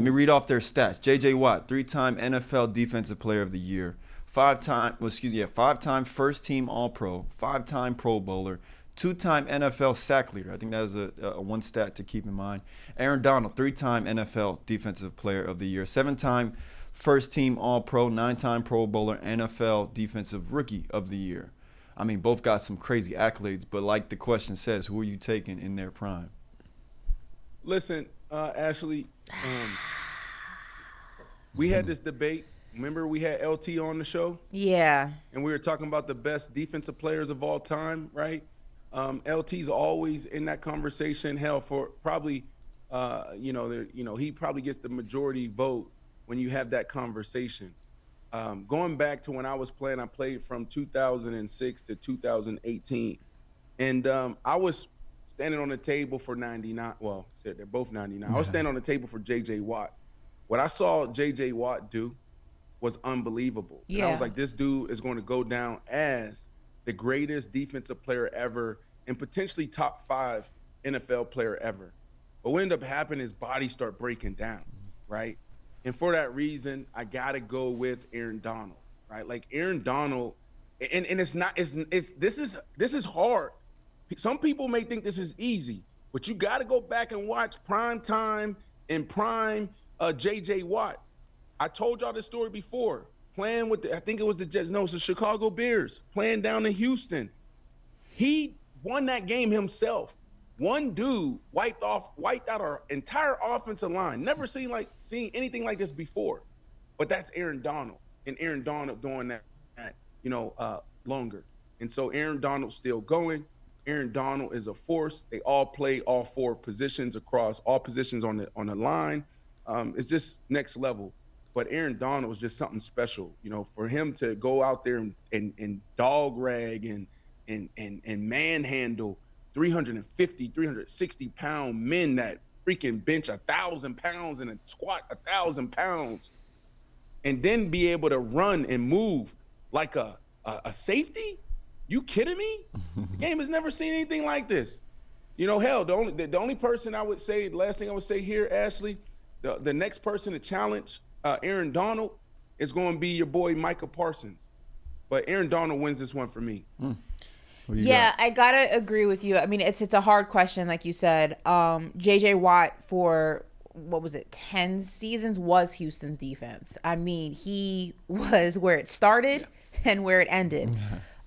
me read off their stats. J.J. Watt, 3-time NFL Defensive Player of the Year, 5-time first-team All-Pro, 5-time Pro Bowler, 2-time NFL sack leader. I think that is a one stat to keep in mind. Aaron Donald, 3-time NFL Defensive Player of the Year, 7-time first-team All-Pro, 9-time Pro Bowler, NFL Defensive Rookie of the Year. I mean, both got some crazy accolades, but like the question says, who are you taking in their prime? Listen, Ashley, we had this debate. Remember we had LT on the show? Yeah. And we were talking about the best defensive players of all time, right? LT's always in that conversation. Hell, for probably, he probably gets the majority vote when you have that conversation. Going back to when I was playing, I played from 2006 to 2018. And I was standing on the table for 99. Well, they're both 99. I was standing on the table for J.J. Watt. What I saw J.J. Watt do was unbelievable. Yeah. And I was like, this dude is going to go down as the greatest defensive player ever and potentially top 5 NFL player ever. But what ended up happening is bodies start breaking down, right? And for that reason, I got to go with Aaron Donald, right? Like Aaron Donald, and this is hard. Some people may think this is easy, but you got to go back and watch prime time and prime J.J. Watt. I told y'all this story before. Playing with I think it was the Chicago Bears, playing down in Houston. He won that game himself. One dude wiped out our entire offensive line. Never seen anything like this before. But that's Aaron Donald, and Aaron Donald doing that longer. And so Aaron Donald's still going. Aaron Donald is a force. They all play all 4 positions across all positions on the line. It's just next level. But Aaron Donald was just something special, for him to go out there and dog rag and manhandle 350, 360-pound men that freaking bench 1,000 pounds and squat 1,000 pounds, and then be able to run and move like a safety? You kidding me? The game has never seen anything like this. Hell, the only person I would say, the last thing I would say here, Ashley, the next person to challenge Aaron Donald is going to be your boy Micah Parsons. But Aaron Donald wins this one for me. Yeah, I gotta agree with you. I mean, it's a hard question, like you said. J.J. Watt for 10 seasons was Houston's defense. I mean, he was where it started and where it ended.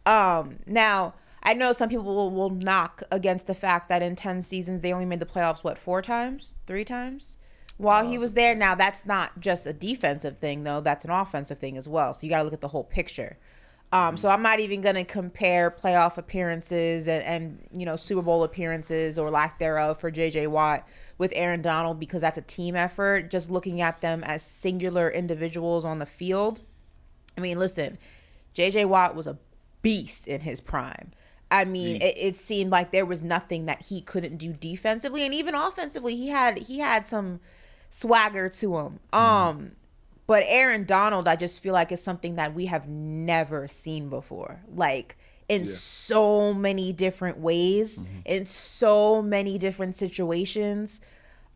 Now, I know some people will knock against the fact that in 10 seasons they only made the playoffs 4 times, 3 times while he was there. Now, that's not just a defensive thing, though. That's an offensive thing as well. So you got to look at the whole picture. So I'm not even going to compare playoff appearances and Super Bowl appearances or lack thereof for J.J. Watt with Aaron Donald, because that's a team effort. Just looking at them as singular individuals on the field. I mean, listen, J.J. Watt was a beast in his prime. I mean, it seemed like there was nothing that he couldn't do defensively, and even offensively, he had some swagger to him. But Aaron Donald, I just feel like is something that we have never seen before, like in so many different ways, in so many different situations.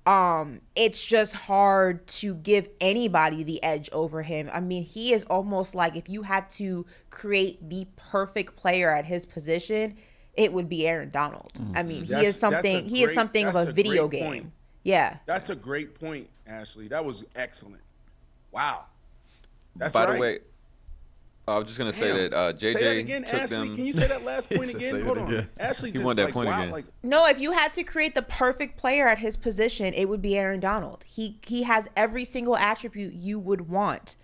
It's just hard to give anybody the edge over him. I mean, he is almost like if you had to create the perfect player at his position, it would be Aaron Donald. I mean, he is something of a video game. Point. Yeah. That's a great point, Ashley. That was excellent. Wow. That's By right. the way, I was just gonna say that JJ say that again, took Ashley. them. Can you say that last point again? Hold on. Ashley He just wanted that point wow, again. No, if you had to create the perfect player at his position, it would be Aaron Donald. He has every single attribute you would want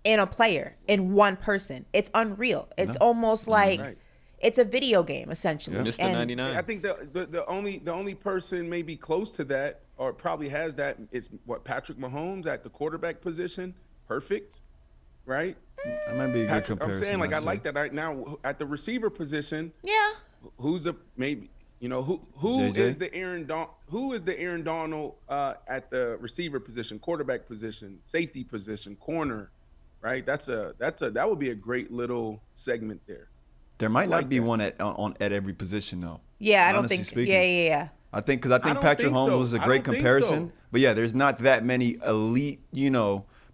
in a player, in one person. It's unreal. It's almost like it's a video game, essentially. Mr. 99. I think the only person maybe close to that, or probably has that, is Patrick Mahomes at the quarterback position. Perfect, right? That might be a good comparison. I'm saying, like, I'd I say. like that right now at the receiver position. Yeah. Who's the maybe who JJ? is the Aaron Donald at the receiver position, quarterback position, safety position, corner, right? That would be a great little segment there. There might not like be that. one at every position though. Yeah, I don't Honestly think. speaking. Yeah. I think don't Patrick think Mahomes so. was a I great don't think comparison. so. But yeah, there's not that many elite,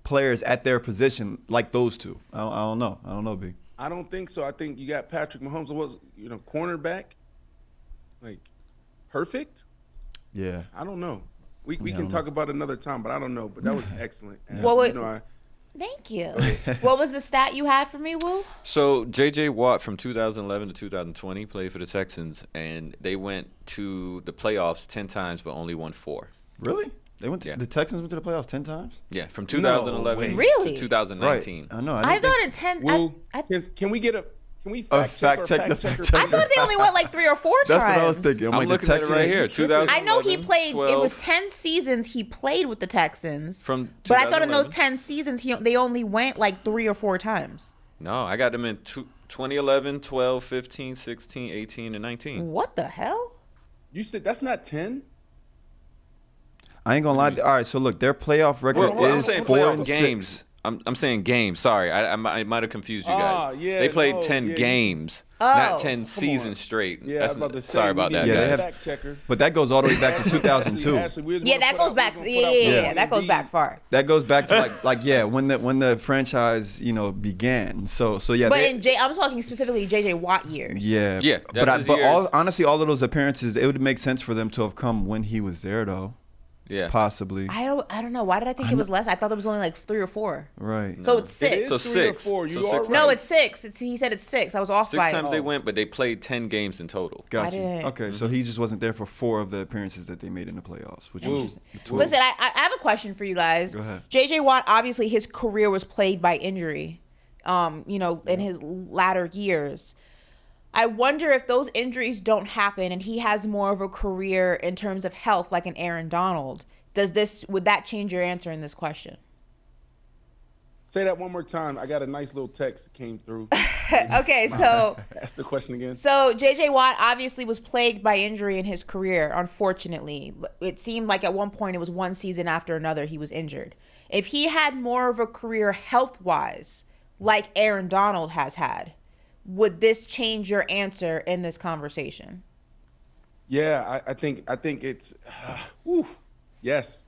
players at their position like those two. I don't know. I don't know, B. I don't think so. I think you got Patrick Mahomes was, cornerback, like perfect. Yeah. I don't know. We I can don't talk about it another time, but I don't know. But that was excellent. And, What would- you know, Thank you. What was the stat you had for me, Woo? So J.J. Watt from 2011 to 2020 played for the Texans, and they went to the playoffs 10 times but only won 4. Really? They went to Yeah. the Texans went to the playoffs 10 times? Yeah, from 2011 Really? to 2019. Right. I know. I thought in 10. Will, I can we get a can we A fact check fact check the checker? fact checker. thought they only went like 3 or 4 times. That's what I was thinking. I'm I'm like, looking the at it Texans, right here. 2011, I know he played. 12, It was 10 seasons he played with the Texans. from But I thought in those 2011. 10 seasons they only went like 3 or 4 times. No, I got them in 2011, 12, 15, 16, 18, and 19. What the hell? You said that's not 10? I ain't gonna lie. All right, so look, their playoff record Well, I'm is saying 4 playoff and games. 6. I'm saying games. Sorry, I might have confused you guys. Yeah, they played no, 10 yeah. games, Oh, not 10 on. seasons straight. Yeah, I That's was about to say, sorry about we that, need Yeah, a they guys. have- fact checker. But that goes all the way back to 2002. Ashley, we just Yeah, wanna that put goes out- back. we gonna Yeah, put out yeah, one that goes indeed. back far. That goes back to when the franchise began. So yeah. But I'm talking specifically JJ Watt years. Yeah. Yeah, But that's his all years. honestly, all of those appearances, it would make sense for them to have come when he was there, though. Yeah. Possibly. I don't know. Why did I think it was less? I thought there was only like 3 or 4. Right. So it's 6. It is So 3 or 6. 4. So You are 6 right. No, it's 6. He said it's 6. I was off 6 by times it. they went, but they played 10 games in total. Got I you. didn't- Okay, so he just wasn't there for 4 of the appearances that they made in the playoffs, which was Listen, I have a question for you guys. Go ahead. JJ Watt, obviously his career was plagued by injury, in his latter years. I wonder if those injuries don't happen and he has more of a career in terms of health like an Aaron Donald. Would that change your answer in this question? Say that one more time. I got a nice little text that came through. Okay, so Ask the question again. So JJ Watt obviously was plagued by injury in his career, unfortunately. It seemed like at one point it was one season after another he was injured. If he had more of a career health-wise, like Aaron Donald has had, would this change your answer in this conversation? Yeah, I think it's whew, yes.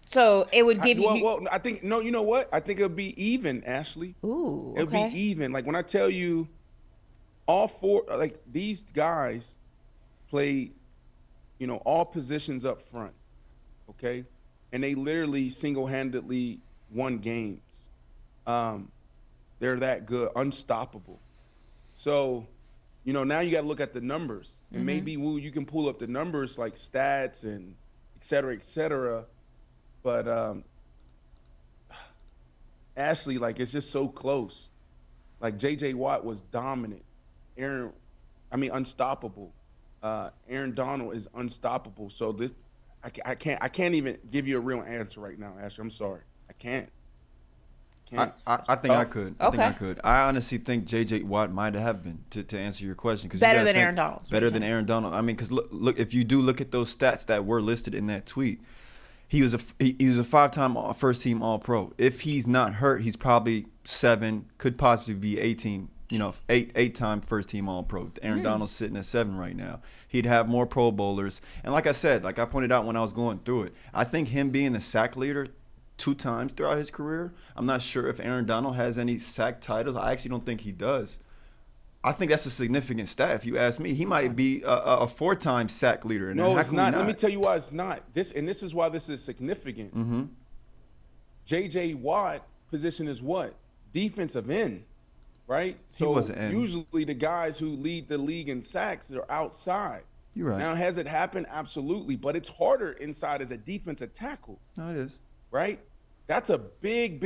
So it would give you... Well, I think no. You know what? I think it'll be even, Ashley. Ooh, It'll okay. be even. Like when I tell you, all 4, like these guys play, all positions up front, okay, and they literally single-handedly won games. They're that good, unstoppable. So, now you got to look at the numbers, and maybe Woo, you can pull up the numbers like stats and et cetera, et cetera. But Ashley, like it's just so close. Like JJ Watt was dominant. Unstoppable. Aaron Donald is unstoppable. So this, I can't even give you a real answer right now, Ashley. I'm sorry, I can't. I think I could. I think Okay. I could. I honestly think J.J. Watt might have been to answer your question. Better than Aaron Donald. Better than Aaron Donald. I mean, because look, if you do look at those stats that were listed in that tweet, he was a 5-time first team All Pro. If he's not hurt, he's probably 7, could possibly be 18. 8-time first team All Pro. Aaron Donald's sitting at 7 right now. He'd have more Pro Bowlers. And like I said, like I pointed out when I was going through it, I think him being the sack leader 2 times throughout his career. I'm not sure if Aaron Donald has any sack titles. I actually don't think he does. I think that's a significant stat. If you ask me, he might be a 4-time sack leader. And No, how it's can we not. Let me tell you why it's not. This is why this is significant. Mm-hmm. JJ Watt position is what? Defensive end, right? He was an end. Usually the guys who lead the league in sacks are outside. You're right. Now, has it happened? Absolutely. But it's harder inside as a defensive tackle, No, it is. right? That's a big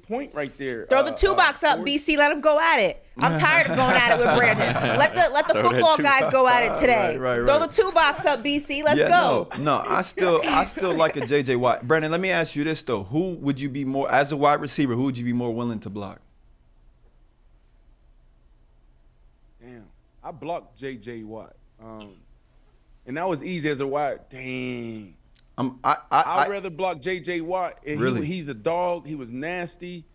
point right there. Throw the 2 box up, Ford. BC. Let him go at it. I'm tired of going at it with Brandon. Let the Throw that football 2 guys box go at it today. Right. Throw the 2 box up, BC. Let's go. No, I still like a J.J. Watt. Brandon, let me ask you this though: who would you be more, as a wide receiver, who would you be more willing to block? Damn, I blocked JJ Watt, and that was easy as a wide. Dang. I'd rather block JJ Watt. And Really? He's a dog. He was nasty.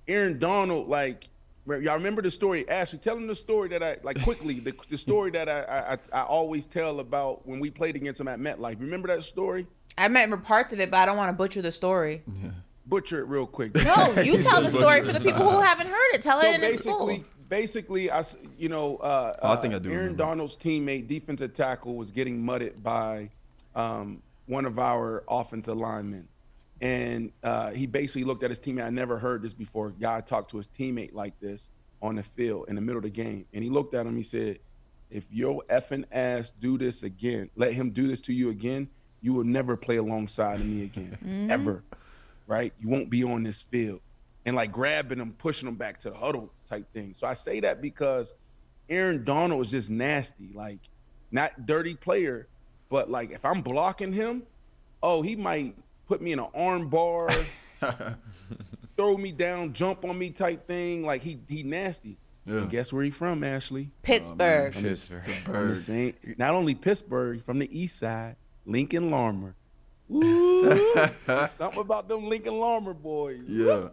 Aaron Donald, like, Y'all remember the story, Ashley? Tell them the story that I like quickly. The story that I always tell about when we played against them at MetLife. Remember that story? I remember parts of it, but I don't want to butcher the story. Yeah. Butcher it real quick. No, you tell the story for the people who haven't heard it. Tell it in its full. Basically, I think I do. Aaron Donald's teammate, defensive tackle, was getting mudded by one of our offensive linemen. And he basically looked at his teammate. I never heard this before. A guy talked to his teammate like this on the field in the middle of the game. And he looked at him. He said, if your effing ass do this again, let him do this to you again, you will never play alongside of me again, ever. Right? You won't be on this field. And like grabbing him, pushing him back to the huddle type thing. So I say that because Aaron Donald is just nasty. Like, not dirty player, but like if I'm blocking him, he might put me in an arm bar, throw me down, jump on me type thing. Like he nasty. Yeah. And guess where he from, Ashley? Pittsburgh. Pittsburgh. Not only Pittsburgh, from the east side, Lincoln Larmer. Ooh, something about them Lincoln Larmer boys. Yeah.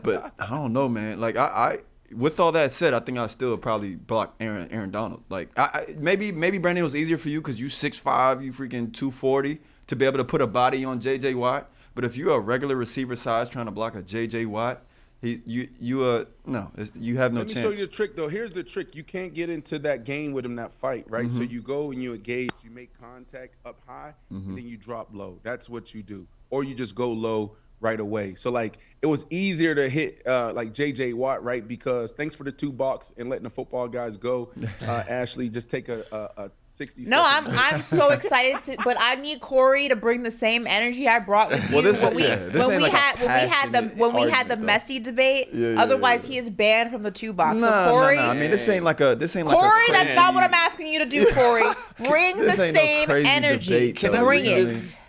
But I don't know, man. Like I with all that said, I think I still probably block Aaron Donald. Like maybe Brandon was easier for you because you 6'5", you freaking 240 to be able to put a body on J.J. Watt. But if you're a regular receiver size trying to block a J.J. Watt, you have no chance. Let me show you the trick, though. Here's the trick. You can't get into that game with him, that fight, right? So you go and you engage, you make contact up high, and then you drop low. That's what you do. Or you just go low right away. So, like, it was easier to hit, like, J.J. Watt, right? Because thanks for the 2 box and letting the football guys go. Ashley, just take a 60 No, I'm so excited but I need Corey to bring the same energy I brought with you when we had the Messi debate. Otherwise, he is banned from the 2 box. So Corey, I mean, this ain't like a Corey. That's not what I'm asking you to do, Corey. Bring the same energy. Bring it.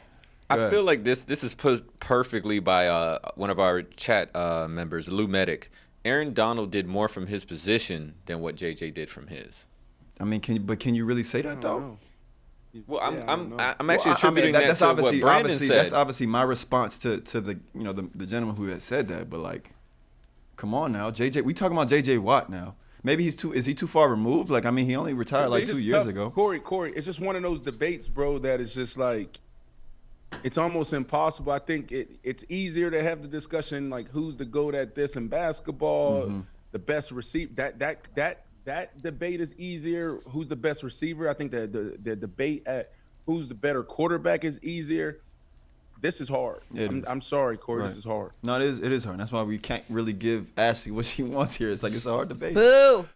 I feel like this is put perfectly by one of our chat members, Lou Medic. Aaron Donald did more from his position than what JJ did from his. I mean, can you really say that though? Well, I'm actually attributing that to what Brandon said. That's obviously my response to the the gentleman who had said that. But like, come on now, JJ. We talking about JJ Watt now. Maybe is he too far removed? Like, I mean, he only retired like 2 years ago. Corey, it's just one of those debates, bro, that is just like, it's almost impossible. I think it's easier to have the discussion like who's the GOAT at this in basketball, the best receiver. That debate is easier. Who's the best receiver? I think the debate at who's the better quarterback is easier. This is hard. I'm sorry, Corey. Right. This is hard. No, it is hard. That's why we can't really give Ashley what she wants here. It's like it's a hard debate. Boo.